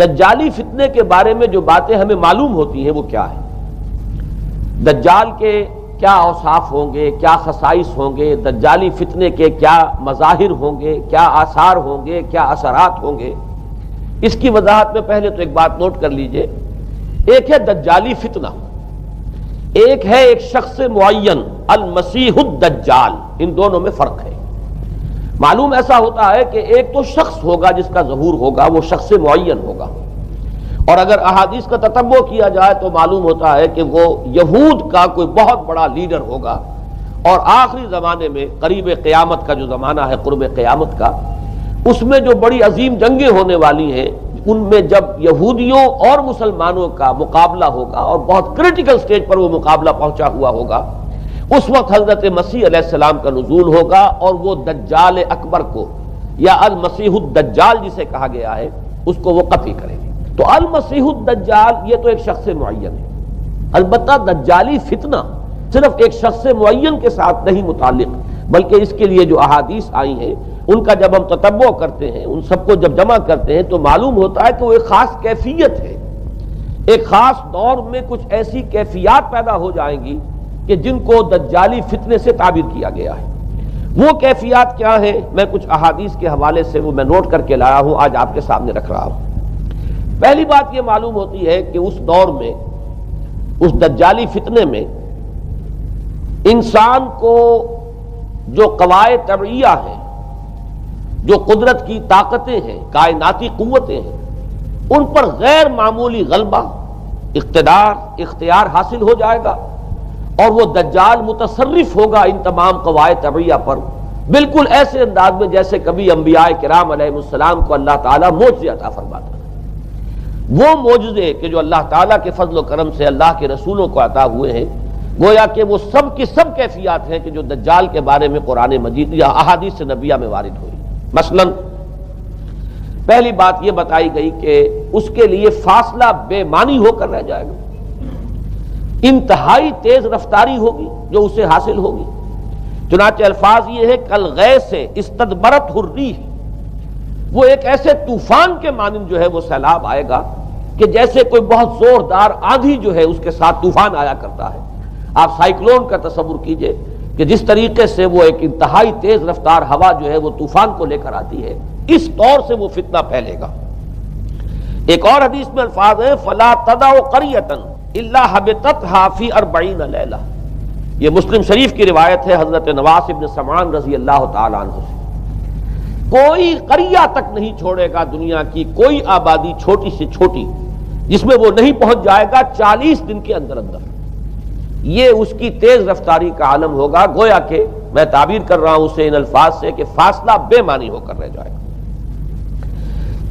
دجالی فتنے کے بارے میں جو باتیں ہمیں معلوم ہوتی ہیں وہ کیا ہے؟ دجال کے کیا اوصاف ہوں گے، کیا خصائص ہوں گے، دجالی فتنے کے کیا مظاہر ہوں گے، کیا آثار ہوں گے، کیا اثرات ہوں گے، اس کی وضاحت میں پہلے تو ایک بات نوٹ کر لیجئے۔ ایک ہے دجالی فتنہ، ایک ہے ایک شخص معین المسیح الدجال، ان دونوں میں فرق ہے۔ معلوم ایسا ہوتا ہے کہ ایک تو شخص ہوگا جس کا ظہور ہوگا، وہ شخص معین ہوگا، اور اگر احادیث کا تتبع کیا جائے تو معلوم ہوتا ہے کہ وہ یہود کا کوئی بہت بڑا لیڈر ہوگا، اور آخری زمانے میں قریب قیامت کا جو زمانہ ہے، قرب قیامت کا، اس میں جو بڑی عظیم جنگیں ہونے والی ہیں، ان میں جب یہودیوں اور مسلمانوں کا مقابلہ ہوگا اور بہت کریٹیکل سٹیج پر وہ مقابلہ پہنچا ہوا ہوگا، اس وقت حضرت مسیح علیہ السلام کا نزول ہوگا اور وہ دجال اکبر کو یا المسیح الدجال جسے کہا گیا ہے اس کو وہ قتل کریں گے۔ تو المسیح الدجال یہ تو ایک شخص معین ہے، البتہ دجالی فتنہ صرف ایک شخص معین کے ساتھ نہیں متعلق، بلکہ اس کے لیے جو احادیث آئی ہیں ان کا جب ہم تتبع کرتے ہیں، ان سب کو جب جمع کرتے ہیں تو معلوم ہوتا ہے کہ وہ ایک خاص کیفیت ہے، ایک خاص دور میں کچھ ایسی کیفیات پیدا ہو جائیں گی کہ جن کو دجالی فتنے سے تعبیر کیا گیا ہے۔ وہ کیفیات کیا ہے؟ میں کچھ احادیث کے حوالے سے وہ میں نوٹ کر کے لایا ہوں، آج آپ کے سامنے رکھ رہا ہوں۔ پہلی بات یہ معلوم ہوتی ہے کہ اس دور میں، اس دجالی فتنے میں، انسان کو جو قواعد طبعیہ ہیں، جو قدرت کی طاقتیں ہیں، کائناتی قوتیں ہیں، ان پر غیر معمولی غلبہ، اقتدار، اختیار حاصل ہو جائے گا، اور وہ دجال متصرف ہوگا ان تمام قواعد طبعیہ پر، بالکل ایسے انداز میں جیسے کبھی انبیاء کرام علیہ السلام کو اللہ تعالیٰ معجزے عطا فرماتا ہے۔ وہ معجزے کہ جو اللہ تعالیٰ کے فضل و کرم سے اللہ کے رسولوں کو عطا ہوئے ہیں، گویا کہ وہ سب کی سب کیفیات ہیں کہ جو دجال کے بارے میں قرآن مجید یا احادیث نبیہ میں وارد ہوئی۔ مثلا پہلی بات یہ بتائی گئی کہ اس کے لیے فاصلہ بے معنی ہو کر رہ جائے گا، انتہائی تیز رفتاری ہوگی جو اسے حاصل ہوگی۔ چنانچہ الفاظ یہ ہے کالغیث استدبرت الریح، وہ ایک ایسے طوفان کے مانند جو ہے وہ سیلاب آئے گا کہ جیسے کوئی بہت زوردار آندھی جو ہے اس کے ساتھ طوفان آیا کرتا ہے۔ آپ سائیکلون کا تصور کیجئے کہ جس طریقے سے وہ ایک انتہائی تیز رفتار ہوا جو ہے وہ طوفان کو لے کر آتی ہے، اس طور سے وہ فتنہ پھیلے گا۔ ایک اور حدیث میں الفاظ ہیں فلا تدع قریۃ الا حبطتها فی 40 لیلہ، یہ مسلم شریف کی روایت ہے حضرت نواس بن سمعان رضی اللہ تعالی عنہ سے۔ کوئی قریہ تک نہیں چھوڑے گا دنیا کی کوئی آبادی چھوٹی سے چھوٹی جس میں وہ نہیں پہنچ جائے گا 40 دن کے اندر اندر۔ یہ اس کی تیز رفتاری کا عالم ہوگا، گویا کہ میں تعبیر کر رہا ہوں اسے ان الفاظ سے کہ فاصلہ بے معنی ہو کر رہ جائے گا۔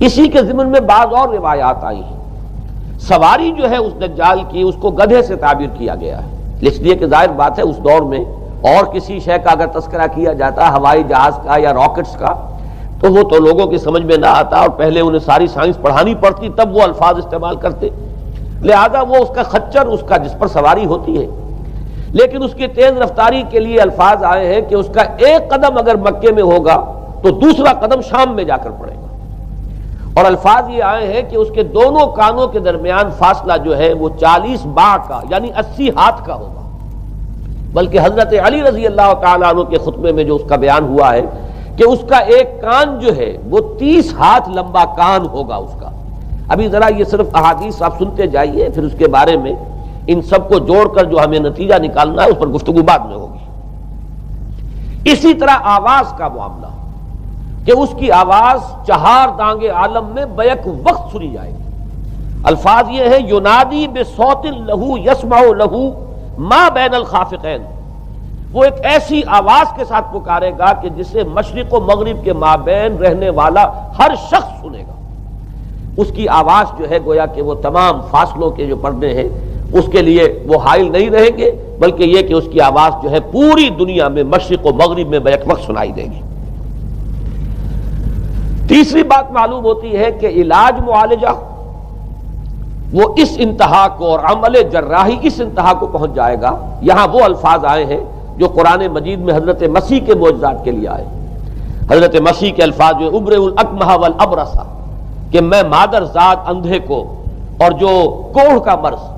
اسی کے ضمن میں بعض اور روایات آئی ہیں۔ سواری جو ہے اس دجال کی اس کو گدھے سے تعبیر کیا گیا ہے، اس لیے کہ ظاہر بات ہے اس دور میں اور کسی شے کا اگر تذکرہ کیا جاتا ہوائی جہاز کا یا راکٹس کا تو وہ تو لوگوں کی سمجھ میں نہ آتا، اور پہلے انہیں ساری سائنس پڑھانی پڑتی تب وہ الفاظ استعمال کرتے، لہذا وہ اس کا خچر، اس کا جس پر سواری ہوتی ہے۔ لیکن اس کی تیز رفتاری کے لیے الفاظ آئے ہیں کہ اس کا ایک قدم اگر مکے میں ہوگا تو دوسرا قدم شام میں جا کر پڑے گا، اور الفاظ یہ آئے ہیں کہ اس کے دونوں کانوں کے درمیان فاصلہ جو ہے وہ 40 باع کا یعنی 80 ہاتھ کا ہوگا۔ بلکہ حضرت علی رضی اللہ تعالیٰ عنہ کے خطبے میں جو اس کا بیان ہوا ہے کہ اس کا ایک کان جو ہے وہ 30 ہاتھ لمبا کان ہوگا اس کا۔ ابھی ذرا یہ صرف احادیث آپ سنتے جائیے، پھر اس کے بارے میں ان سب کو جوڑ کر جو ہمیں نتیجہ نکالنا ہے اس پر گفتگو بعد میں ہوگی۔ اسی طرح آواز کا معاملہ کہ اس کی آواز 4 دانگ عالم میں بیک وقت سنی جائے گی۔ الفاظ یہ ہے ینادی بصوت لہو یسمع لہو ما بین الخافقین، وہ ایک ایسی آواز کے ساتھ پکارے گا کہ جسے مشرق و مغرب کے مابین رہنے والا ہر شخص سنے گا۔ اس کی آواز جو ہے گویا کہ وہ تمام فاصلوں کے جو پردے ہیں اس کے لیے وہ حائل نہیں رہیں گے، بلکہ یہ کہ اس کی آواز جو ہے پوری دنیا میں مشرق و مغرب میں بیک وقت سنائی دے گی۔ تیسری بات معلوم ہوتی ہے کہ علاج معالجہ وہ اس انتہا کو اور عمل جراحی اس انتہا کو پہنچ جائے گا۔ یہاں وہ الفاظ آئے ہیں جو قرآن مجید میں حضرت مسیح کے معجزات کے لیے آئے۔ حضرت مسیح کے الفاظ جو ابرئ الاکمہ والابرص، کہ میں مادر ذات اندھے کو اور جو کوڑھ کا مرض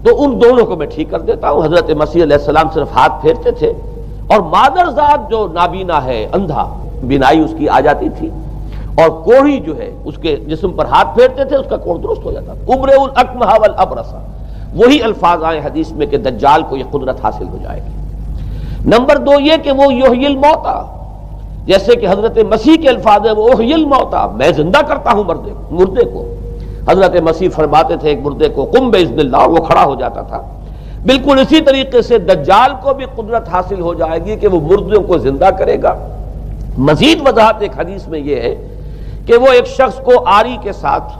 تو ان دونوں کو میں ٹھیک کر دیتا ہوں. حضرت مسیح علیہ السلام صرف ہاتھ پھیرتے تھے اور مادر ذات جو نابینا ہے, اندھا, بینائی اس کی آ جاتی تھی, اور کوڑھی جو ہے اس کے جسم پر ہاتھ پھیرتے تھے, اس کا کوڑھ درست ہو جاتا تھا. ابرئ الاکمہ والابرص, وہی الفاظ آئے حدیث میں کہ دجال کو یہ قدرت حاصل ہو جائے گی. نمبر 2 یہ کہ وہ یحیی الموتى, جیسے کہ حضرت مسیح کے الفاظ ہیں وہ احیی الموتى, میں زندہ کرتا ہوں مردے کو. حضرت مسیح فرماتے تھے ایک مردے کو قم باذن اللہ, وہ کھڑا ہو جاتا تھا. بالکل اسی طریقے سے دجال کو بھی قدرت حاصل ہو جائے گی کہ وہ مردوں کو زندہ کرے گا. مزید وضاحت ایک حدیث میں یہ ہے کہ وہ ایک شخص کو آری کے ساتھ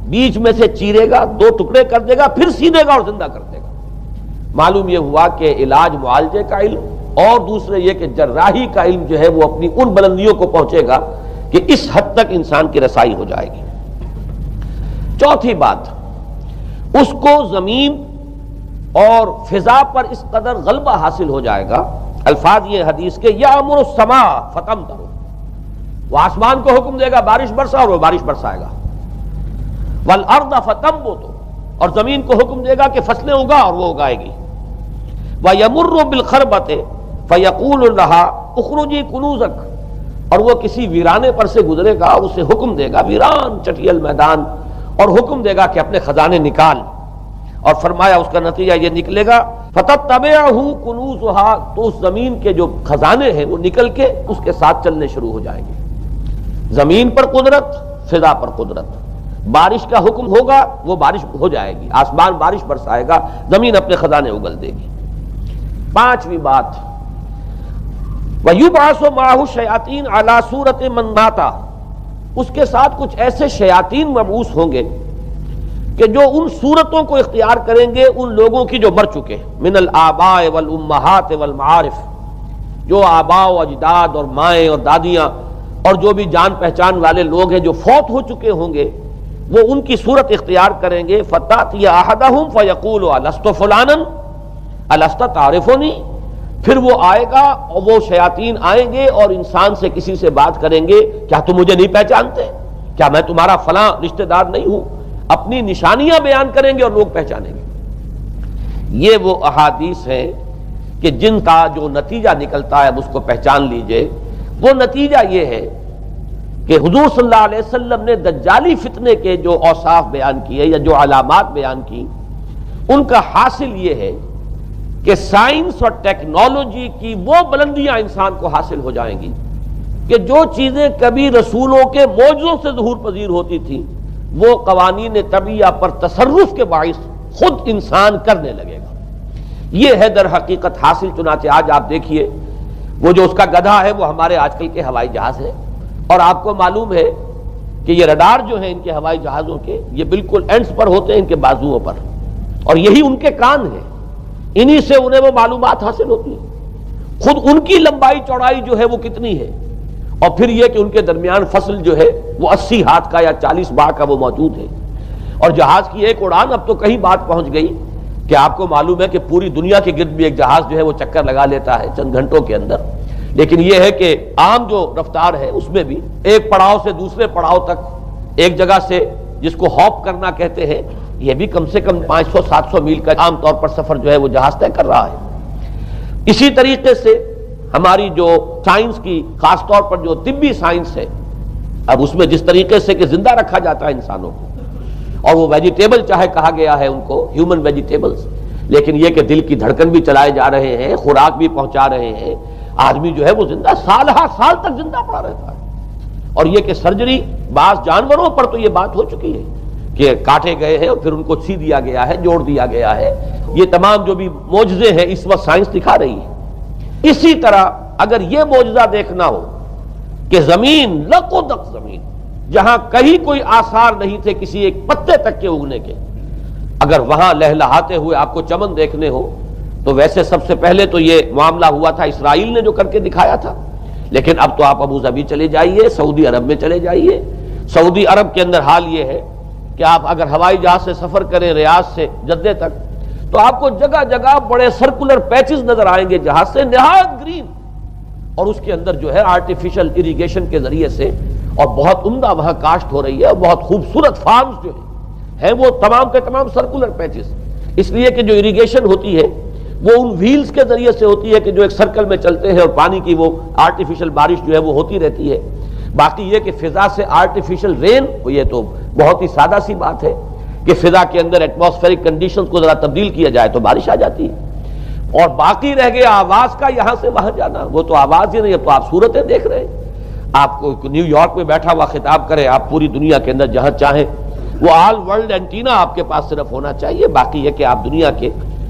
بیچ میں سے چیرے گا, 2 ٹکڑے کر دے گا, پھر سیدھے گا اور زندہ کر دے گا. معلوم یہ ہوا کہ علاج معالجے کا علم اور دوسرے یہ کہ جراحی کا علم جو ہے وہ اپنی ان بلندیوں کو پہنچے گا کہ اس حد تک انسان کی رسائی ہو جائے گی. چوتھی بات, اس کو زمین اور فضا پر اس قدر غلبہ حاصل ہو جائے گا. الفاظ یہ حدیث کے یامر السماء فتمطر, وہ آسمان کو حکم دے گا بارش برسا اور وہ بارش برسائے گا. والارض فتنبت, اور زمین کو حکم دے گا کہ فصلیں اگا اور وہ اگائے گی. وَيَمُرُّ بِالْخَرْبَةِ فَيَقُولُ لَهَا اُخْرُجِي كُنُوزَكَ, اور وہ کسی ویرانے پر سے گزرے گا, اسے حکم دے گا, ویران چٹیل میدان, اور حکم دے گا کہ اپنے خزانے نکال. اور فرمایا اس کا نتیجہ یہ نکلے گا فَتَتَّبِعُهُ كُنُوزُهَا, تو اس زمین کے جو خزانے ہیں وہ نکل کے اس کے ساتھ چلنے شروع ہو جائیں گے. زمین پر قدرت, فضا پر قدرت, بارش کا حکم ہوگا وہ بارش ہو جائے گی, آسمان بارش برسائے گا, زمین اپنے خزانے اگل دے گی. 5ویں بات, وَيُبْعَثُ مَعَهُ الشَّيَاطِينُ عَلَى صُورَةِ مَن مَاتَ, اس کے ساتھ کچھ ایسے شیاطین مبعوث ہوں گے کہ جو ان صورتوں کو اختیار کریں گے ان لوگوں کی جو مر چکے, من الآباء والامہات والمعارف, جو آباء و اجداد اور مائیں اور دادیاں اور جو بھی جان پہچان والے لوگ ہیں جو فوت ہو چکے ہوں گے, وہ ان کی صورت اختیار کریں گے. فَتَأْتِيَ أَحَدَهُمْ فَيَقُولُ أَلَسْتُ فُلَانًا أَلَسْتَ تَعْرِفُنِي, پھر وہ آئے گا اور وہ شیاطین آئیں گے اور انسان سے کسی سے بات کریں گے, کیا تم مجھے نہیں پہچانتے, کیا میں تمہارا فلاں رشتہ دار نہیں ہوں. اپنی نشانیاں بیان کریں گے اور لوگ پہچانیں گے. یہ وہ احادیث ہیں کہ جن کا جو نتیجہ نکلتا ہے اب اس کو پہچان لیجئے. وہ نتیجہ یہ ہے کہ حضور صلی اللہ علیہ وسلم نے دجالی فتنے کے جو اوصاف بیان کیے یا جو علامات بیان کی, ان کا حاصل یہ ہے کہ سائنس اور ٹیکنالوجی کی وہ بلندیاں انسان کو حاصل ہو جائیں گی کہ جو چیزیں کبھی رسولوں کے معجزوں سے ظہور پذیر ہوتی تھیں وہ قوانین طبیعہ پر تصرف کے باعث خود انسان کرنے لگے گا. یہ ہے در حقیقت حاصل. چنانچہ آج آپ دیکھیے وہ جو اس کا گدھا ہے وہ ہمارے آج کل کے ہوائی جہاز ہے, اور آپ کو معلوم ہے کہ یہ رڈار جو ہیں ان کے ہوائی جہازوں کے, یہ بالکل اینڈز پر ہوتے ہیں ان کے بازوؤں پر, اور یہی ان کے کان ہیں, انہی سے انہیں وہ معلومات حاصل ہوتی ہیں. خود ان کی لمبائی چوڑائی جو ہے وہ کتنی ہے, اور پھر یہ کہ ان کے درمیان فصل جو ہے وہ 80 ہاتھ کا یا 40 باہ کا وہ موجود ہے. اور جہاز کی ایک اڑان اب تو کہیں بات پہنچ گئی کہ آپ کو معلوم ہے کہ پوری دنیا کے گرد بھی ایک جہاز جو ہے وہ چکر لگا لیتا ہے چند گھنٹوں کے اندر. لیکن یہ ہے کہ عام جو رفتار ہے اس میں بھی ایک پڑاؤ سے دوسرے پڑاؤ تک, ایک جگہ سے جس کو ہاپ کرنا کہتے ہیں, یہ بھی کم سے کم 500-700 میل کا عام طور پر سفر جو ہے وہ جہاز طے کر رہا ہے. اسی طریقے سے ہماری جو سائنس کی خاص طور پر جو طبی سائنس ہے, اب اس میں جس طریقے سے کہ زندہ رکھا جاتا ہے انسانوں کو, اور وہ ویجیٹیبل چاہے کہا گیا ہے ان کو ہیومن ویجیٹیبلز, لیکن یہ کہ دل کی دھڑکن بھی چلائے جا رہے ہیں, خوراک بھی پہنچا رہے ہیں, آدمی جو ہے وہ زندہ سال تک زندہ پڑا رہتا ہے. اور یہ کہ سرجری بعض جانوروں پر تو یہ بات ہو چکی ہے کہ کاٹے گئے ہیں اور پھر ان کو سی دیا گیا ہے, جوڑ دیا گیا ہے. یہ تمام جو بھی معجزے ہیں اس وقت سائنس دکھا رہی ہے. اسی طرح اگر یہ معجزہ دیکھنا ہو کہ زمین لقدق زمین جہاں کہیں کوئی آثار نہیں تھے کسی ایک پتے تک کے اگنے کے, اگر وہاں لہلہاتے ہوئے آپ کو چمن دیکھنے ہو تو ویسے سب سے پہلے تو یہ معاملہ ہوا تھا اسرائیل نے جو کر کے دکھایا تھا, لیکن اب تو آپ ابو ظبی چلے جائیے, سعودی عرب میں چلے جائیے. سعودی عرب کے اندر حال یہ ہے کہ آپ اگر ہوائی جہاز سے سفر کریں ریاض سے جدے تک تو آپ کو جگہ جگہ بڑے سرکولر پیچز نظر آئیں گے جہاز سے, نہایت گرین, اور اس کے اندر جو ہے آرٹیفیشل اریگیشن کے ذریعے سے اور بہت عمدہ وہاں کاشت ہو رہی ہے، بہت خوبصورت فارمز جو ہیں وہ تمام کے تمام سرکولر پیچز، اس لیے کہ جو اریگیشن ہوتی ہے وہ ان ویلز کے ذریعے سے ہوتی ہے کہ جو ایک سرکل میں چلتے ہیں، اور پانی کی وہ آرٹیفیشل بارش جو ہے وہ ہوتی رہتی ہے۔ باقی یہ کہ فضا سے آرٹیفیشل رین، یہ تو بہت ہی سادہ سی بات ہے کہ فضا کے اندر ایٹماسفیرک کنڈیشنز کو ذرا تبدیل کیا جائے تو بارش آ جاتی ہے۔ اور باقی رہ گیا آواز کا یہاں سے وہاں جانا، وہ تو آواز ہی نہیں، اب تو آپ صورتیں دیکھ رہے ہیں۔ آپ کو نیو یارک میں بیٹھا ہوا خطاب کرے، آپ پوری دنیا کے اندر جہاں چاہیں وہ آل ورلڈ اینٹینا آپ کے پاس صرف ہونا چاہیے، باقی یہ کہ آپ دنیا کے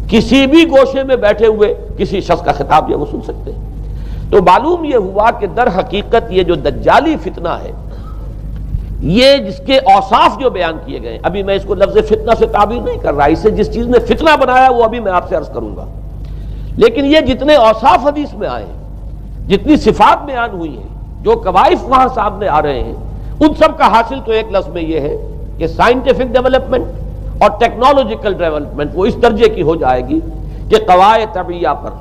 کسی بھی گوشے میں بیٹھے ہوئے کسی شخص کا خطاب جو وہ سن سکتے ہیں۔ تو معلوم یہ ہوا کہ در حقیقت یہ جو دجالی فتنہ ہے، یہ جس کے اوصاف جو بیان کیے گئے، ابھی میں اس کو لفظ فتنہ سے تعبیر نہیں کر رہا، اسے جس چیز نے فتنہ بنایا وہ ابھی میں آپ سے عرض کروں گا، لیکن یہ جتنے اوصاف حدیث میں آئے ہیں، جتنی صفات بیان ہوئی ہیں، جو کوائف وہاں سامنے آ رہے ہیں، ان سب کا حاصل تو ایک لفظ میں یہ ہے کہ سائنٹیفک ڈیولپمنٹ اور ٹیکنالوجیکل ڈیولپمنٹ وہ اس درجے کی ہو جائے گی کہ قواعد طبیعیہ پر،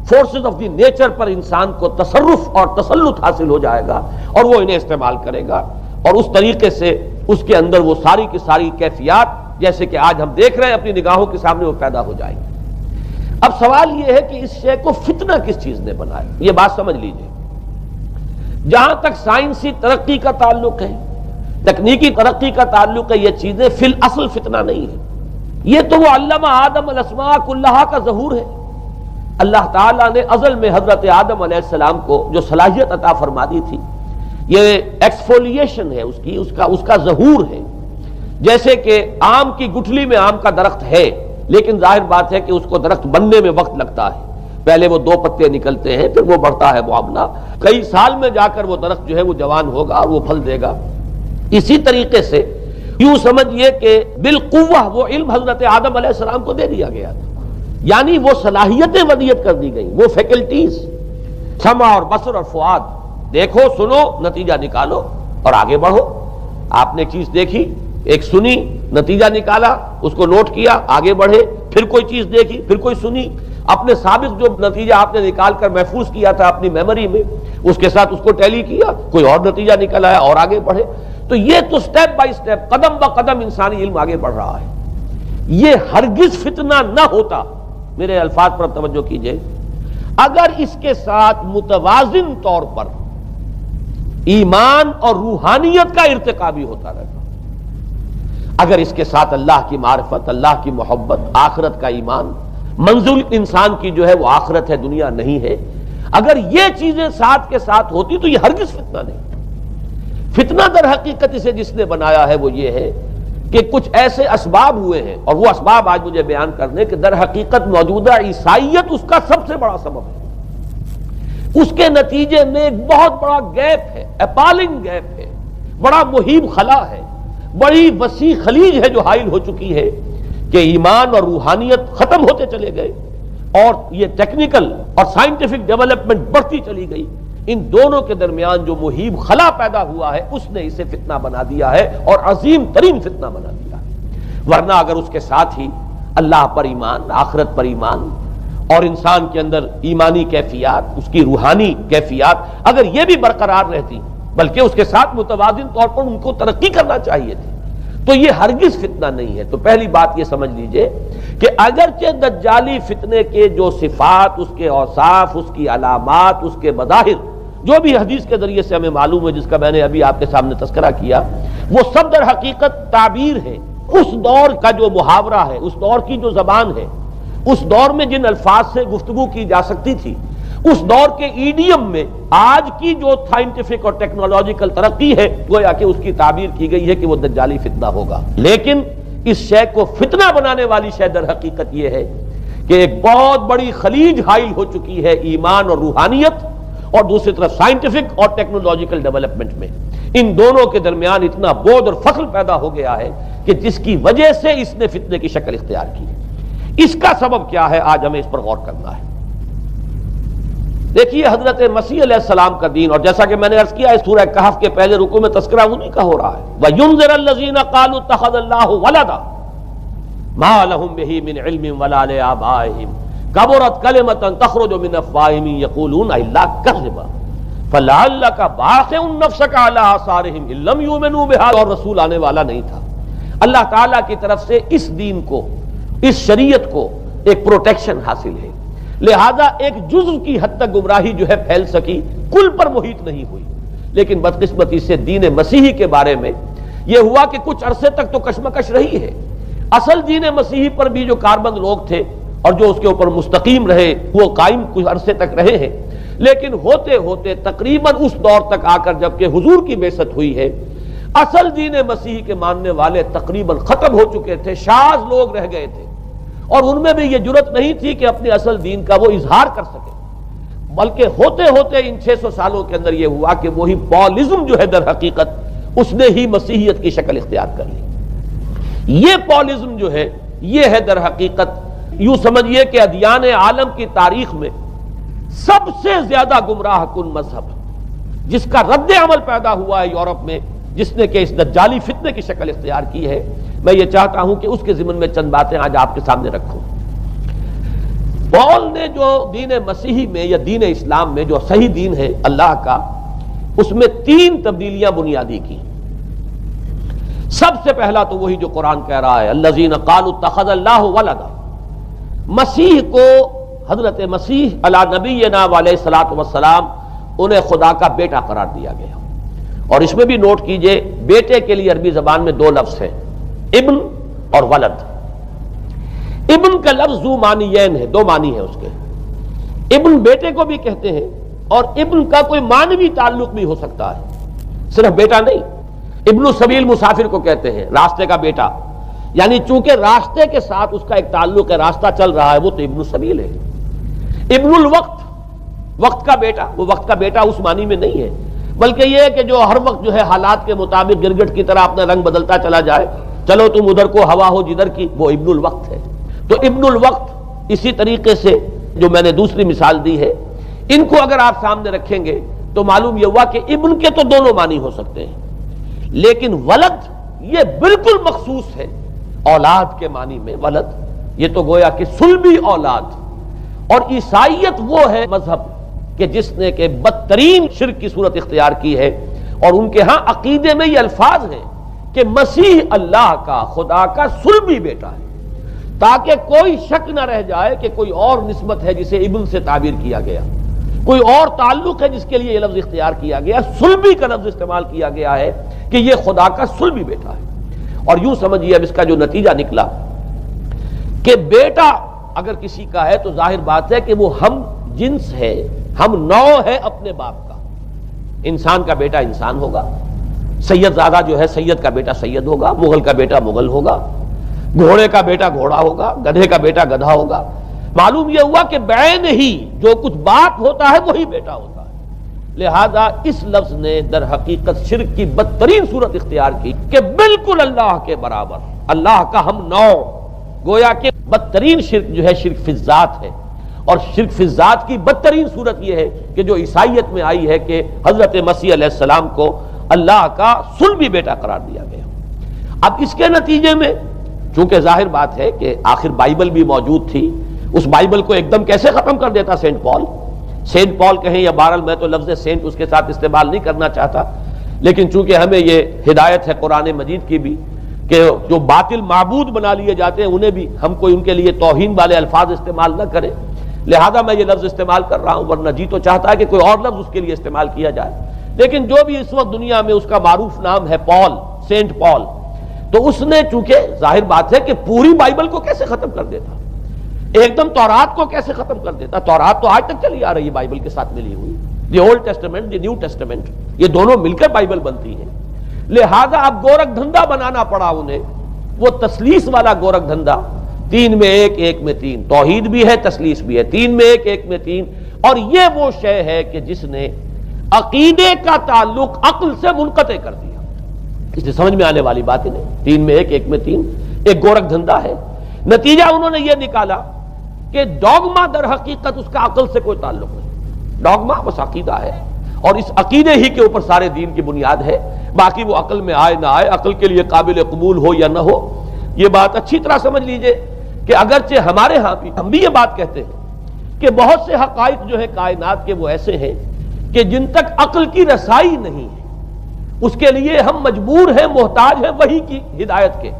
فورسز آف دی نیچر پر انسان کو تصرف اور تسلط حاصل ہو جائے گا، اور وہ انہیں استعمال کرے گا، اور اس طریقے سے اس کے اندر وہ ساری کی ساری کیفیات جیسے کہ آج ہم دیکھ رہے ہیں اپنی نگاہوں کے سامنے وہ پیدا ہو جائیں گی۔ اب سوال یہ ہے کہ اس شے کو فتنہ کس چیز نے بنایا؟ یہ بات سمجھ لیجئے، جہاں تک سائنسی ترقی کا تعلق ہے، تکنیکی ترقی کا تعلق ہے، یہ چیزیں فی الاصل فتنہ نہیں ہے، یہ تو وہ علم آدم الاسماء کلہا کا ظہور ہے۔ اللہ تعالیٰ نے ازل میں حضرت آدم علیہ السلام کو جو صلاحیت عطا فرما دی تھی، یہ ایکسفولیشن ہے اس کا ظہور ہے۔ جیسے کہ آم کی گٹھلی میں آم کا درخت ہے، لیکن ظاہر بات ہے کہ اس کو درخت بننے میں وقت لگتا ہے، پہلے وہ 2 پتے نکلتے ہیں، پھر وہ بڑھتا ہے معاملہ، کئی سال میں جا کر وہ درخت جو ہے وہ جوان ہوگا اور وہ پھل دے گا۔ اسی طریقے سے یوں سمجھیے کہ بالقوہ وہ علم حضرت آدم علیہ السلام کو دے دیا گیا تھا، یعنی وہ صلاحیتیں ودیت کر دی گئیں، وہ فیکلٹیز، سمع اور بصر اور فؤاد، دیکھو سنو نتیجہ نکالو اور آگے بڑھو۔ آپ نے چیز دیکھی، ایک سنی، نتیجہ نکالا، اس کو نوٹ کیا، آگے بڑھے، پھر کوئی چیز دیکھی، پھر کوئی سنی، اپنے سابق جو نتیجہ آپ نے نکال کر محفوظ کیا تھا اپنی میموری میں، اس کے ساتھ اس کو ٹیلی کیا، کوئی اور نتیجہ نکل آیا اور آگے بڑھے۔ تو یہ تو سٹیپ بائی سٹیپ، قدم با قدم انسانی علم آگے بڑھ رہا ہے۔ یہ ہرگز فتنہ نہ ہوتا، میرے الفاظ پر توجہ کیجئے، اگر اس کے ساتھ متوازن طور پر ایمان اور روحانیت کا ارتقا بھی ہوتا رہتا، اگر اس کے ساتھ اللہ کی معرفت، اللہ کی محبت، آخرت کا ایمان، منزل انسان کی جو ہے وہ آخرت ہے، دنیا نہیں ہے، اگر یہ چیزیں ساتھ کے ساتھ ہوتی تو یہ ہرگز فتنہ نہیں۔ فتنہ در حقیقت اسے جس نے بنایا ہے وہ یہ ہے کہ کچھ ایسے اسباب ہوئے ہیں، اور وہ اسباب آج مجھے بیان کرنے کہ در حقیقت موجودہ عیسائیت اس کا سب سے بڑا سبب ہے۔ اس کے نتیجے میں ایک بہت بڑا گیپ ہے، اپالنگ گیپ ہے، بڑا مہیب خلا ہے، بڑی وسیع خلیج ہے جو حائل ہو چکی ہے کہ ایمان اور روحانیت ختم ہوتے چلے گئے، اور یہ ٹیکنیکل اور سائنٹیفک ڈیولپمنٹ بڑھتی چلی گئی۔ ان دونوں کے درمیان جو مہیب خلا پیدا ہوا ہے اس نے اسے فتنہ بنا دیا ہے، اور عظیم ترین فتنہ بنا دیا ہے۔ ورنہ اگر اس کے ساتھ ہی اللہ پر ایمان، آخرت پر ایمان، اور انسان کے اندر ایمانی کیفیات، اس کی روحانی کیفیات اگر یہ بھی برقرار رہتی، بلکہ اس کے ساتھ متوازن طور پر ان کو ترقی کرنا چاہیے تھی، تو یہ ہرگز فتنہ نہیں ہے۔ تو پہلی بات یہ سمجھ لیجئے کہ اگرچہ دجالی فتنے کے جو صفات، اس کے اوصاف، اس کی علامات، اس کے مظاہر جو بھی حدیث کے ذریعے سے ہمیں معلوم ہے، جس کا میں نے ابھی آپ کے سامنے تذکرہ کیا، وہ سب در حقیقت تعبیر ہے اس دور کا جو محاورہ ہے، اس دور کی جو زبان ہے، اس دور میں جن الفاظ سے گفتگو کی جا سکتی تھی، اس دور کے ایڈیم میں آج کی جو سائنٹیفک اور ٹیکنالوجیکل ترقی ہے، گویا کہ اس کی تعبیر کی گئی ہے کہ وہ دجالی فتنہ ہوگا۔ لیکن اس شے کو فتنہ بنانے والی شے در حقیقت یہ ہے کہ ایک بہت بڑی خلیج حائل ہو چکی ہے ایمان اور روحانیت، اور دوسری طرف سائنٹیفک اور ٹیکنالوجیکل ڈیولپمنٹ میں ان دونوں کے درمیان اتنا بود اور فصل پیدا ہو گیا ہے کہ جس کی وجہ سے اس نے فتنے کی شکل اختیار کی ہے۔ اس کا سبب کیا ہے، آج ہمیں اس پر غور کرنا ہے۔ دیکھیے حضرت مسیح علیہ السلام کا دین، اور جیسا کہ میں نے عرض کیا ہے سورہ کہف کے پہلے رکوع میں تذکرہ انہی کا ہو رہا ہے، وَيُنذِرَ الَّذِينَ قَالُوا اتَّخَذَ اللَّهُ وَلَدًا مَا لَهُم بِهِ مِنْ عِلْمٍ وَلَا لِآبَائِهِمْ كَبُرَتْ كَلِمَةً تَخْرُجُ مِنْ أَفْوَاهِهِمْ يَقُولُونَ إِلَّا كَذِبًا فَلَعَلَّكَ بَاخِعٌ نَفْسَكَ عَلَىٰ آثَارِهِمْ إِن لَّمْ يُؤْمِنُوا بِهَٰذَا، اور رسول آنے والا نہیں تھا۔ اللہ تعالیٰ کی طرف سے اس دین کو، اس شریعت کو ایک پروٹیکشن حاصل ہے، لہذا ایک جزو کی حد تک گمراہی جو ہے پھیل سکی، کل پر محیط نہیں ہوئی۔ لیکن بدقسمتی سے دین مسیحی کے بارے میں یہ ہوا کہ کچھ عرصے تک تو کشمکش رہی ہے۔ اصل دین مسیحی پر بھی جو کاربند لوگ تھے اور جو اس کے اوپر مستقیم رہے وہ قائم کچھ عرصے تک رہے ہیں، لیکن ہوتے ہوتے تقریباً اس دور تک آ کر جب کہ حضور کی بعثت ہوئی ہے، اصل دین مسیحی کے ماننے والے تقریباً ختم ہو چکے تھے، شاذ لوگ رہ گئے تھے، اور ان میں بھی یہ جرت نہیں تھی کہ اپنے اصل دین کا وہ اظہار کر سکے، بلکہ ہوتے ہوتے ان 600 سالوں کے اندر یہ ہوا کہ وہی پالزم جو ہے در حقیقت اس نے ہی مسیحیت کی شکل اختیار کر لی۔ یہ پالزم جو ہے یہ ہے در حقیقت، یوں سمجھیے کہ ادیان عالم کی تاریخ میں سب سے زیادہ گمراہ کن مذہب، جس کا رد عمل پیدا ہوا ہے یورپ میں، جس نے کہ اس دجالی فتنے کی شکل اختیار کی ہے۔ میں یہ چاہتا ہوں کہ اس کے ضمن میں چند باتیں آج آپ کے سامنے رکھوں۔ پال نے جو دین مسیحی میں یا دین اسلام میں جو صحیح دین ہے اللہ کا، اس میں 3 تبدیلیاں بنیادی کی۔ سب سے پہلا تو وہی جو قرآن کہہ رہا ہے، الذین قالوا اتخذ اللہ ولدا، مسیح کو، حضرت مسیح علی نبینا علیہ الصلوۃ والسلام، انہیں خدا کا بیٹا قرار دیا گیا۔ اور اس میں بھی نوٹ کیجئے، بیٹے کے لیے عربی زبان میں 2 لفظ ہیں، ابن اور ولد۔ ابن کا لفظ ذو معنیین ہے، 2 معنی ہیں اس کے۔ ابن بیٹے کو بھی کہتے ہیں، اور ابن کا کوئی معنوی تعلق بھی ہو سکتا ہے، صرف بیٹا نہیں۔ ابن السبیل مسافر کو کہتے ہیں، راستے کا بیٹا، یعنی چونکہ راستے کے ساتھ اس کا ایک تعلق ہے، راستہ چل رہا ہے، وہ تو ابن السبیل ہے۔ ابن الوقت، وقت کا بیٹا، وہ وقت کا بیٹا اس معنی میں نہیں ہے، بلکہ یہ ہے کہ جو ہر وقت جو ہے حالات کے مطابق گرگٹ کی طرح اپنا رنگ بدلتا چلا جائے، چلو تم ادھر کو ہوا ہو جدھر کی، وہ ابن الوقت ہے۔ تو ابن الوقت اسی طریقے سے جو میں نے دوسری مثال دی ہے، ان کو اگر آپ سامنے رکھیں گے تو معلوم یہ ہوا کہ ابن کے تو دونوں معنی ہو سکتے ہیں، لیکن ولد یہ بالکل مخصوص ہے اولاد کے معنی میں۔ ولد یہ تو گویا کہ صلبی اولاد، اور عیسائیت وہ ہے مذہب کہ جس نے کہ بدترین شرک کی صورت اختیار کی ہے، اور ان کے ہاں عقیدے میں یہ الفاظ ہیں کہ مسیح اللہ کا، خدا کا صلبی بیٹا ہے، تاکہ کوئی شک نہ رہ جائے کہ کوئی اور نسبت ہے جسے ابن سے تعبیر کیا گیا، کوئی اور تعلق ہے جس کے لیے یہ لفظ اختیار کیا گیا، صلبی کا لفظ استعمال کیا گیا ہے کہ یہ خدا کا صلبی بیٹا ہے۔ اور یوں سمجھیے اب اس کا جو نتیجہ نکلا کہ بیٹا اگر کسی کا ہے تو ظاہر بات ہے کہ وہ ہم جنس ہے، ہم نوع ہے اپنے باپ کا۔ انسان کا بیٹا انسان ہوگا، سید زادہ جو ہے سید کا بیٹا سید ہوگا، مغل کا بیٹا مغل ہوگا، گھوڑے کا بیٹا گھوڑا ہوگا، گدھے کا بیٹا گدھا ہوگا۔ معلوم یہ ہوا کہ بعین ہی جو کچھ باپ ہوتا ہے وہی بیٹا ہوتا ہے۔ لہذا اس لفظ نے در حقیقت شرک کی بدترین صورت اختیار کی کہ بالکل اللہ کے برابر، اللہ کا ہم نوع، گویا کہ بدترین شرک جو ہے شرک فی الذات ہے۔ اور شرک فی الذات کی بدترین صورت یہ ہے کہ جو عیسائیت میں آئی ہے کہ حضرت مسیح علیہ السلام کو اللہ کا صلبی بیٹا قرار دیا گیا۔ اب اس کے نتیجے میں چونکہ ظاہر بات ہے کہ آخر بائبل بھی موجود تھی، اس بائبل کو ایک دم کیسے ختم کر دیتا سینٹ پال؟ سینٹ پال کہیں یا بہرحال میں تو لفظ سینٹ اس کے ساتھ استعمال نہیں کرنا چاہتا، لیکن چونکہ ہمیں یہ ہدایت ہے قرآن مجید کی بھی کہ جو باطل معبود بنا لیے جاتے ہیں انہیں بھی ہم کوئی ان کے لیے توہین والے الفاظ استعمال نہ کریں، لہذا میں یہ لفظ استعمال کر رہا ہوں، ورنہ جی تو چاہتا ہے کہ کوئی اور لفظ اس کے لیے استعمال کیا جائے۔ لیکن جو بھی اس وقت دنیا میں اس کا معروف نام ہے پال، سینٹ پال، تو اس نے چونکہ ظاہر بات ہے کہ پوری بائبل کو کیسے ختم کر دیتا، ایک دم تورات کو کیسے ختم کر دیتا؟ تورات تو آج تک چلی آ رہی ہے بائبل کے ساتھ ملی ہوئی، the old testament, the new testament, یہ دونوں مل کر بائبل بنتی ہے۔ لہذا اب گورکھ دھندا بنانا پڑا انہیں، وہ تسلیس والا گورکھ دھندا، 3 میں 1 1 میں 3، توحید بھی ہے تسلیس بھی ہے، 3 میں 1 1 میں 3۔ اور یہ وہ شے ہے کہ جس نے عقیدے کا تعلق عقل سے منقطع کر دیا، اس لیے سمجھ میں آنے والی بات ہی نہیں۔ 3 میں 1 1 میں 3 ایک گورکھ دھندا ہے۔ نتیجہ انہوں نے یہ نکالا کہ ڈوگما در حقیقت اس کا عقل سے کوئی تعلق نہیں، ڈوگما بس عقیدہ ہے، اور اس عقیدے ہی کے اوپر سارے دین کی بنیاد ہے، باقی وہ عقل میں آئے نہ آئے، عقل کے لیے قابل قبول ہو یا نہ ہو۔ یہ بات اچھی طرح سمجھ لیجئے کہ اگرچہ ہمارے ہاں بھی ہم بھی یہ بات کہتے ہیں کہ بہت سے حقائق جو ہے کائنات کے وہ ایسے ہیں کہ جن تک عقل کی رسائی نہیں ہے اس کے لیے ہم مجبور ہیں، محتاج ہیں وحی کی ہدایت کے.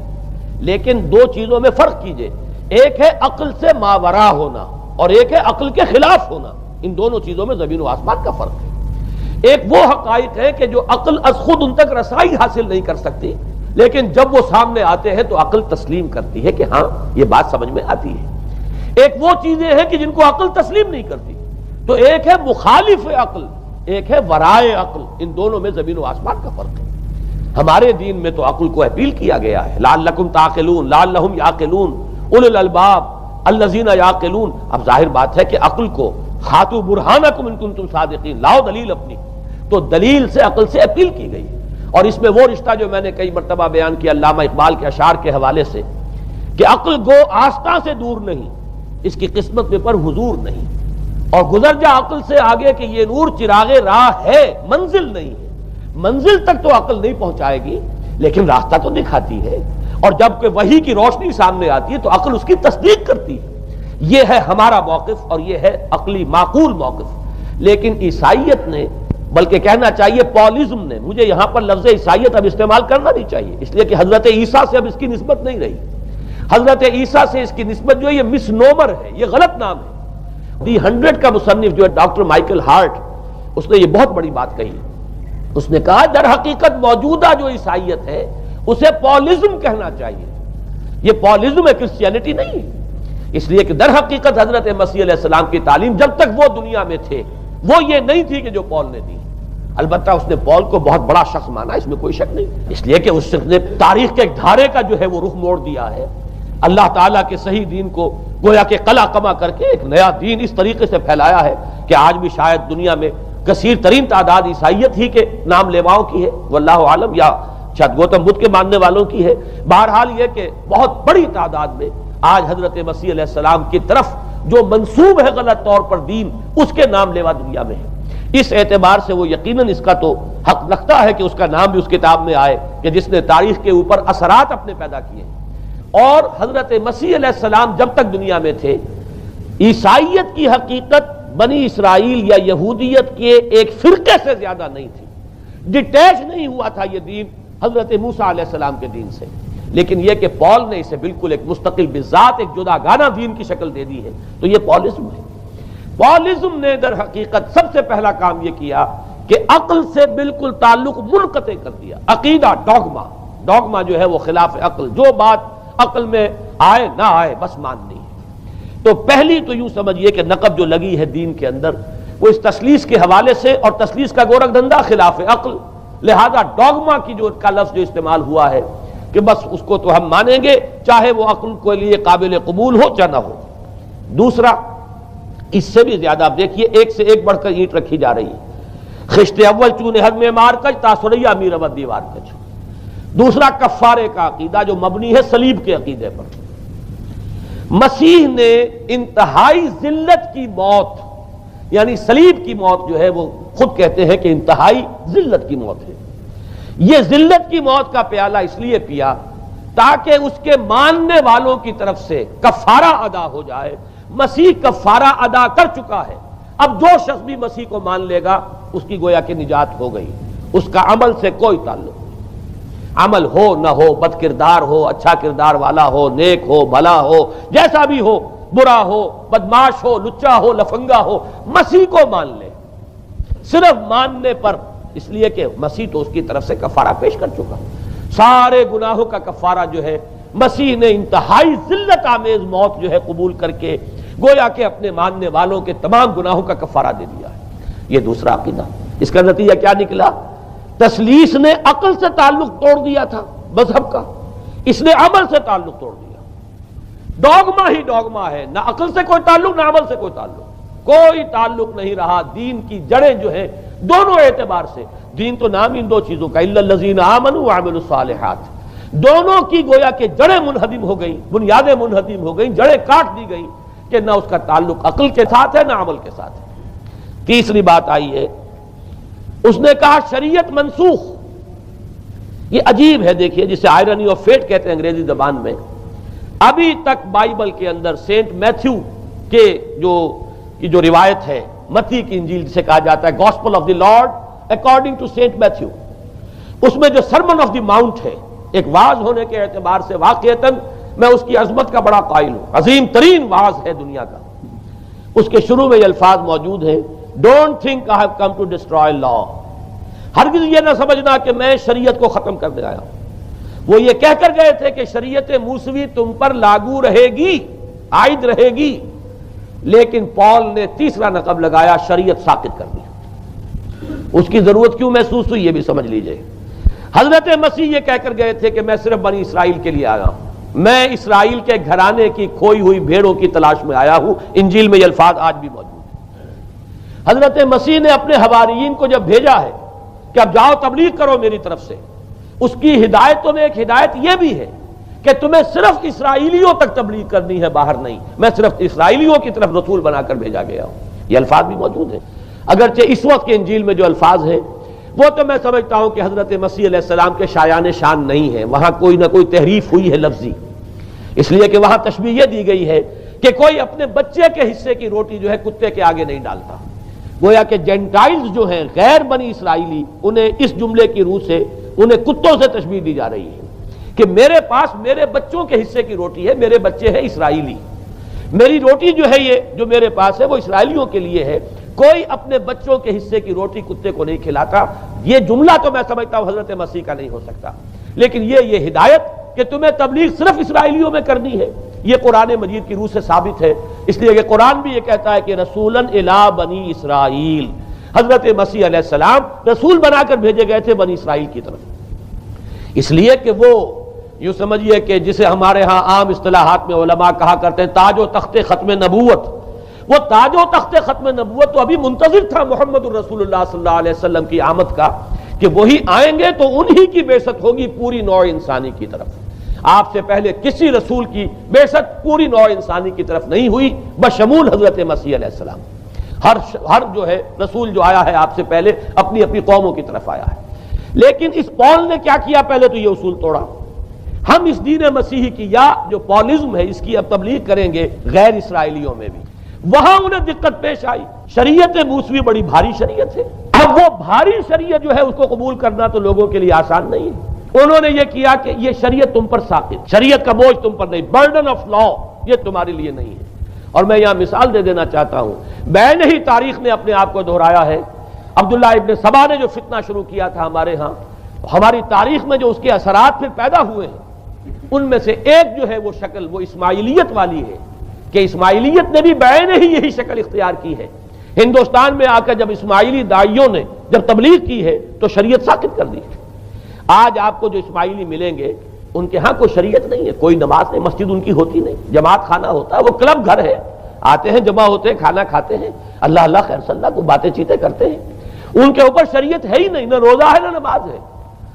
لیکن دو چیزوں میں فرق کیجئے، ایک ہے عقل سے ماورا ہونا اور ایک ہے عقل کے خلاف ہونا. ان دونوں چیزوں میں زمین و آسمان کا فرق ہے. ایک وہ حقائق ہے کہ جو عقل از خود ان تک رسائی حاصل نہیں کر سکتی، لیکن جب وہ سامنے آتے ہیں تو عقل تسلیم کرتی ہے کہ ہاں یہ بات سمجھ میں آتی ہے. ایک وہ چیزیں ہیں کہ جن کو عقل تسلیم نہیں کرتی. تو ایک ہے مخالف عقل، ایک ہے ورائے عقل. ان دونوں میں زمین و آسمان کا فرق ہے. ہمارے دین میں تو عقل کو اپیل کیا گیا ہے، لعلکم تعقلون، لعلہم یعقلون اولو الالباب الذین یعقلون. اب ظاہر بات ہے کہ عقل کو ہاتوا برہانکم ان کنتم صادقین، لاؤ دلیل اپنی. تو دلیل سے عقل سے اپیل کی گئی. اور اس میں وہ رشتہ جو میں نے کئی مرتبہ بیان کیا علامہ اقبال کے اشعار کے حوالے سے کہ عقل گو آستاں سے دور نہیں، اس کی قسمت میں پر حضور نہیں. اور گزر جا عقل سے آگے کہ یہ نور چراغ راہ ہے، منزل نہیں ہے. منزل تک تو عقل نہیں پہنچائے گی لیکن راستہ تو دکھاتی ہے. اور جب کہ وحی کی روشنی سامنے آتی ہے تو عقل اس کی تصدیق کرتی ہے. یہ ہے ہمارا موقف اور یہ ہے عقلی معقول موقف. لیکن عیسائیت نے، بلکہ کہنا چاہیے پالزم نے، مجھے یہاں پر لفظ عیسائیت اب استعمال کرنا نہیں چاہیے اس لیے کہ حضرت عیسیٰ سے اب اس کی نسبت نہیں رہی. حضرت عیسیٰ سے اس کی نسبت جو ہے یہ مس نومر ہے، یہ غلط نام ہے. دی 100 کا مصنف جو ہے ڈاکٹر مائیکل ہارٹ، اس نے یہ بہت بڑی بات کہی. اس نے کہا در حقیقت موجودہ جو عیسائیت ہے اسے پالزم کہنا چاہیے. یہ پالزم ہے، کرسچینٹی نہیں ہے. اس لیے کہ در حقیقت حضرت مسیح علیہ السلام کی تعلیم جب تک وہ دنیا میں تھے وہ یہ نہیں تھی کہ جو پال نے دی. البتہ اس نے پال کو بہت بڑا شخص مانا، اس میں کوئی شک نہیں، اس لیے کہ اس نے تاریخ کے ایک دھارے کا جو ہے وہ رخ موڑ دیا ہے. اللہ تعالیٰ کے صحیح دین کو گویا کہ قلع کما کر کے ایک نیا دین اس طریقے سے پھیلایا ہے کہ آج بھی شاید دنیا میں کثیر ترین تعداد عیسائیت ہی کے نام لیواؤں کی ہے، واللہ عالم، یا شاید گوتم بدھ کے ماننے والوں کی ہے. بہرحال یہ کہ بہت بڑی تعداد میں آج حضرت مسیح علیہ السلام کی طرف جو منسوب ہے غلط طور پر دین، اس کے نام لیوا دنیا میں ہے. اس اعتبار سے وہ یقیناً اس کا تو حق رکھتا ہے کہ اس کا نام بھی اس کتاب میں آئے کہ جس نے تاریخ کے اوپر اثرات اپنے پیدا کیے. اور حضرت مسیح علیہ السلام جب تک دنیا میں تھے عیسائیت کی حقیقت بنی اسرائیل یا یہودیت کے ایک فرقے سے زیادہ نہیں تھی. ڈیٹیچ نہیں ہوا تھا یہ دین حضرت موسیٰ علیہ السلام کے دین سے. لیکن یہ کہ پال نے اسے بالکل ایک مستقل بذات ایک جدا گانا دین کی شکل دے دی ہے، تو یہ پالزم ہے. پالزم نے در حقیقت سب سے پہلا کام یہ کیا کہ عقل سے بالکل تعلق منقطع کر دیا. عقیدہ، ڈوگما جو ہے وہ خلاف عقل، جو بات عقل میں آئے نہ آئے بس ماننی ہے. تو پہلی تو یوں سمجھیے کہ نقب جو لگی ہے دین کے اندر وہ اس تسلیس کے حوالے سے، اور تسلیس کا گورکھ دھندا خلاف عقل، لہذا ڈوگما کی جو کا لفظ جو استعمال ہوا ہے کہ بس اس کو تو ہم مانیں گے چاہے وہ عقل کے لیے قابل قبول ہو چاہے نہ ہو. دوسرا اس سے بھی زیادہ آپ دیکھیے ایک سے ایک بڑھ کر اینٹ رکھی جا رہی ہے. خشت اول چونے حد میں مار کج تاثریہ امیر ابد دیوار کج. دوسرا کفارے کا عقیدہ جو مبنی ہے صلیب کے عقیدے پر. مسیح نے انتہائی ذلت کی موت، یعنی صلیب کی موت جو ہے وہ خود کہتے ہیں کہ انتہائی ذلت کی موت ہے. یہ ذلت کی موت کا پیالہ اس لیے پیا تاکہ اس کے ماننے والوں کی طرف سے کفارہ ادا ہو جائے. مسیح کفارہ ادا کر چکا ہے. اب جو شخص بھی مسیح کو مان لے گا اس کی گویا کہ نجات ہو گئی. اس کا عمل سے کوئی تعلق نہیں. عمل ہو نہ ہو، بد کردار ہو، اچھا کردار والا ہو، نیک ہو، بھلا ہو، جیسا بھی ہو، برا ہو، بدماش ہو، لچا ہو، لفنگا ہو، مسیح کو مان لے. صرف ماننے پر، اس لیے کہ مسیح تو اس کی طرف سے کفارہ پیش کر چکا. سارے گناہوں کا کفارہ جو ہے مسیح نے انتہائی ذلت آمیز موت جو ہے قبول کر کے گویا کہ اپنے ماننے والوں کے تمام گناہوں کا کفارہ دے دیا ہے. یہ دوسرا عقیدہ. اس کا نتیجہ کیا نکلا؟ تسلیس نے عقل سے تعلق توڑ دیا تھا مذہب کا، اس نے عمل سے تعلق توڑ دیا. ڈوگما ہی ڈوگما ہے، نہ عقل سے کوئی تعلق نہ عمل سے کوئی تعلق. کوئی تعلق نہیں رہا. دین کی جڑیں جو ہیں دونوں اعتبار سے، دین تو نام ان دو چیزوں کا الا الذین آمنوا وعملوا الصالحات، دونوں کی گویا کہ جڑیں منہدم ہو گئیں، بنیادیں منہدم ہو گئیں، جڑیں کاٹ دی گئیں کہ نہ اس کا تعلق عقل کے ساتھ ہے نہ عمل کے ساتھ ہے. تیسری بات آئی ہے، اس نے کہا شریعت منسوخ. یہ عجیب ہے، دیکھیے جسے آئرنی آف فیٹ کہتے ہیں انگریزی زبان میں. ابھی تک بائبل کے اندر سینٹ میتھیو کے جو روایت ہے متی کی انجیل جسے کہا جاتا ہے gospel of the Lord according to Saint Matthew, اس میں جو سرمن آف دی ماؤنٹ ہے، ایک واعظ ہونے کے اعتبار سے واقعتاً میں اس کی عظمت کا بڑا قائل ہوں، عظیم ترین واعظ ہے دنیا کا۔ اس کے شروع میں یہ الفاظ موجود ہیں، don't think I have come to destroy law, ہرگز یہ نہ سمجھنا کہ میں شریعت کو ختم کرنے آیا ہوں۔ وہ یہ کہہ کر گئے تھے کہ شریعت موسوی تم پر لاگو رہے گی، عائد رہے گی، لیکن پال نے تیسرا نقب لگایا، شریعت ساقط کر دی۔ اس کی ضرورت کیوں محسوس ہوئی یہ بھی سمجھ لیجئے۔ حضرت مسیح یہ کہہ کر گئے تھے کہ میں صرف بنی اسرائیل کے لیے آیا ہوں، میں اسرائیل کے گھرانے کی کھوئی ہوئی بھیڑوں کی تلاش میں آیا ہوں۔ انجیل میں یہ الفاظ آج بھی موجود ہیں۔ حضرت مسیح نے اپنے حواریین کو جب بھیجا ہے کہ اب جاؤ تبلیغ کرو میری طرف سے، اس کی ہدایتوں میں ایک ہدایت یہ بھی ہے کہ تمہیں صرف اسرائیلیوں تک تبلیغ کرنی ہے، باہر نہیں، میں صرف اسرائیلیوں کی طرف رسول بنا کر بھیجا گیا ہوں۔ یہ الفاظ بھی موجود ہیں، اگرچہ اس وقت کے انجیل میں جو الفاظ ہیں وہ تو میں سمجھتا ہوں کہ حضرت مسیح علیہ السلام کے شایان شان نہیں ہے، وہاں کوئی نہ کوئی تحریف ہوئی ہے لفظی، اس لیے کہ وہاں تشبیہ یہ دی گئی ہے کہ کوئی اپنے بچے کے حصے کی روٹی جو ہے کتے کے آگے نہیں ڈالتا۔ گویا کہ جینٹائلز جو ہیں غیر بنی اسرائیلی، انہیں اس جملے کی روح سے انہیں کتوں سے تشبیہ دی جا رہی ہے کہ میرے پاس میرے بچوں کے حصے کی روٹی ہے، میرے بچے ہیں اسرائیلی، میری روٹی جو ہے یہ جو میرے پاس ہے وہ اسرائیلیوں کے لیے ہے، کوئی اپنے بچوں کے حصے کی روٹی کتے کو نہیں کھلاتا۔ یہ جملہ تو میں سمجھتا ہوں حضرت مسیح کا نہیں ہو سکتا، لیکن یہ ہدایت کہ تمہیں تبلیغ صرف اسرائیلیوں میں کرنی ہے، یہ قرآن مجید کی روح سے ثابت ہے، اس لیے کہ قرآن بھی یہ کہتا ہے کہ رسولاً الی بنی اسرائیل، حضرت مسیح علیہ السلام رسول بنا کر بھیجے گئے تھے بنی اسرائیل کی طرف، اس لیے کہ وہ یوں سمجھیے کہ جسے ہمارے ہاں عام اصطلاحات میں علماء کہا کرتے ہیں تاج و تخت ختم نبوت، وہ تاج و تخت ختم نبوت تو ابھی منتظر تھا محمد الرسول اللہ صلی اللہ علیہ وسلم کی آمد کا، کہ وہی آئیں گے تو انہی کی بعثت ہوگی پوری نوع انسانی کی طرف۔ آپ سے پہلے کسی رسول کی بعثت پوری نوع انسانی کی طرف نہیں ہوئی بشمول حضرت مسیح علیہ السلام۔ ہر جو ہے رسول جو آیا ہے آپ سے پہلے اپنی اپنی قوموں کی طرف آیا ہے، لیکن اس پال نے کیا کیا؟ پہلے تو یہ اصول توڑا، ہم اس دین مسیحی کی یا جو پالزم ہے اس کی اب تبلیغ کریں گے غیر اسرائیلیوں میں بھی۔ وہاں انہیں دقت پیش آئی، شریعت موسوی بڑی بھاری شریعت ہے، اب وہ بھاری شریعت جو ہے اس کو قبول کرنا تو لوگوں کے لیے آسان نہیں ہے۔ انہوں نے یہ کیا کہ یہ شریعت تم پر ساقط، شریعت کا بوجھ تم پر نہیں، برڈن آف لا یہ تمہارے لیے نہیں ہے۔ اور میں یہاں مثال دے دینا چاہتا ہوں، بین ہی تاریخ نے اپنے آپ کو دہرایا ہے۔ عبداللہ ابن سبا نے جو فتنہ شروع کیا تھا ہمارے ہاں، ہماری تاریخ میں جو اس کے اثرات پھر پیدا ہوئے ہیں، ان میں سے ایک جو ہے وہ شکل وہ اسماعیلیت والی ہے کہ اسماعیلیت نے بھی بین ہی یہی شکل اختیار کی ہے۔ ہندوستان میں آ کر جب اسماعیلی داعیوں نے جب تبلیغ کی ہے تو شریعت ساقط کر دی۔ آج آپ کو جو اسماعیلی ملیں گے ان کے ہاں کوئی شریعت نہیں ہے، کوئی نماز نہیں، مسجد ان کی ہوتی نہیں، جماعت خانہ ہوتا ہے، وہ کلب گھر ہے، آتے ہیں جمع ہوتے ہیں کھانا کھاتے ہیں، اللہ اللہ خیر صلی اللہ کو باتیں چیتیں کرتے ہیں، ان کے اوپر شریعت ہے ہی نہیں، نہ روزہ ہے نہ نماز ہے۔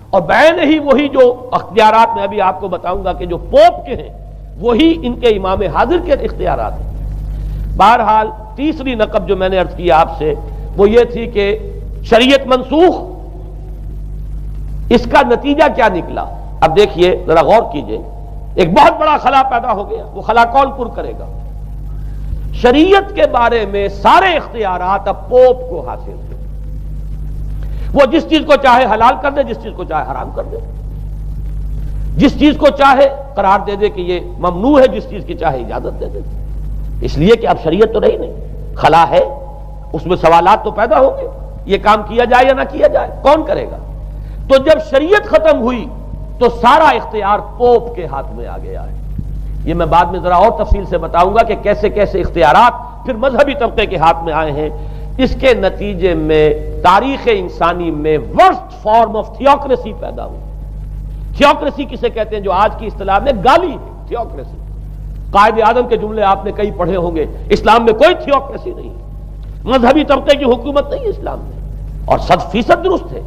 اور بین ہی وہی جو اختیارات میں ابھی آپ کو بتاؤں گا کہ جو پوپ کے ہیں وہی ان کے امام حاضر کے اختیارات ہیں۔ بہرحال تیسری نقب جو میں نے عرض کیا آپ سے وہ یہ تھی کہ شریعت منسوخ، اس کا نتیجہ کیا نکلا؟ اب دیکھیے ذرا غور کیجئے، ایک بہت بڑا خلا پیدا ہو گیا، وہ خلا کون پر کرے گا؟ شریعت کے بارے میں سارے اختیارات اب پوپ کو حاصل ہیں، وہ جس چیز کو چاہے حلال کر دے، جس چیز کو چاہے حرام کر دے، جس چیز کو چاہے قرار دے دے کہ یہ ممنوع ہے، جس چیز کی چاہے اجازت دے دے، اس لیے کہ اب شریعت تو رہی نہیں، خلا ہے، اس میں سوالات تو پیدا ہوں گے، یہ کام کیا جائے یا نہ کیا جائے، کون کرے گا؟ تو جب شریعت ختم ہوئی تو سارا اختیار پوپ کے ہاتھ میں آ گیا ہے۔ یہ میں بعد میں ذرا اور تفصیل سے بتاؤں گا کہ کیسے کیسے اختیارات پھر مذہبی طبقے کے ہاتھ میں آئے ہیں۔ اس کے نتیجے میں تاریخ انسانی میں ورسٹ فارم آف تھیوکریسی پیدا ہوئی۔ تھیوکریسی کسے کہتے ہیں؟ جو آج کی اصطلاح میں گالی ہے، تھیوکریسی۔ قائد اعظم کے جملے آپ نے کئی پڑھے ہوں گے، اسلام میں کوئی تھیوکریسی نہیں، مذہبی طبقے کی حکومت نہیں اسلام میں، اور 100% درست ہے۔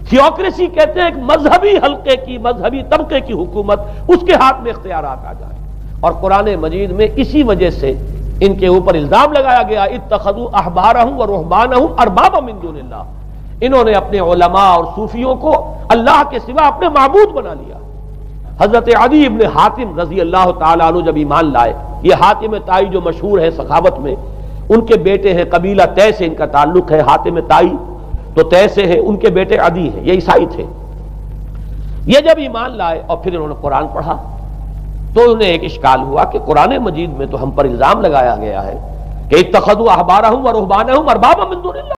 تھیوکریسی کہتے ہیں ایک مذہبی حلقے کی، مذہبی طبقے کی حکومت، اس کے ہاتھ میں اختیارات آ جائیں، اور قرآن مجید میں اسی وجہ سے ان کے اوپر الزام لگایا گیا اتخذوا احبارهم ورهبانهم اربابا من دون اللہ، انہوں نے اپنے علماء اور صوفیوں کو اللہ کے سوا اپنے معبود بنا لیا۔ حضرت عدی ابن حاتم رضی اللہ تعالیٰ عنہ جب ایمان لائے، یہ حاتم طائی جو مشہور ہے سخاوت میں، ان کے بیٹے ہیں، قبیلہ طے سے ان کا تعلق ہے، حاتم طائی تو طے سے ہے، ان کے بیٹے عدی ہیں، یہ عیسائی تھے۔ یہ جب ایمان لائے اور پھر انہوں نے قرآن پڑھا تو انہیں ایک اشکال ہوا کہ قرآن مجید میں تو ہم پر الزام لگایا گیا ہے کہ اتخذوا احبارہم و رہبانہم اربابا من دون اللہ،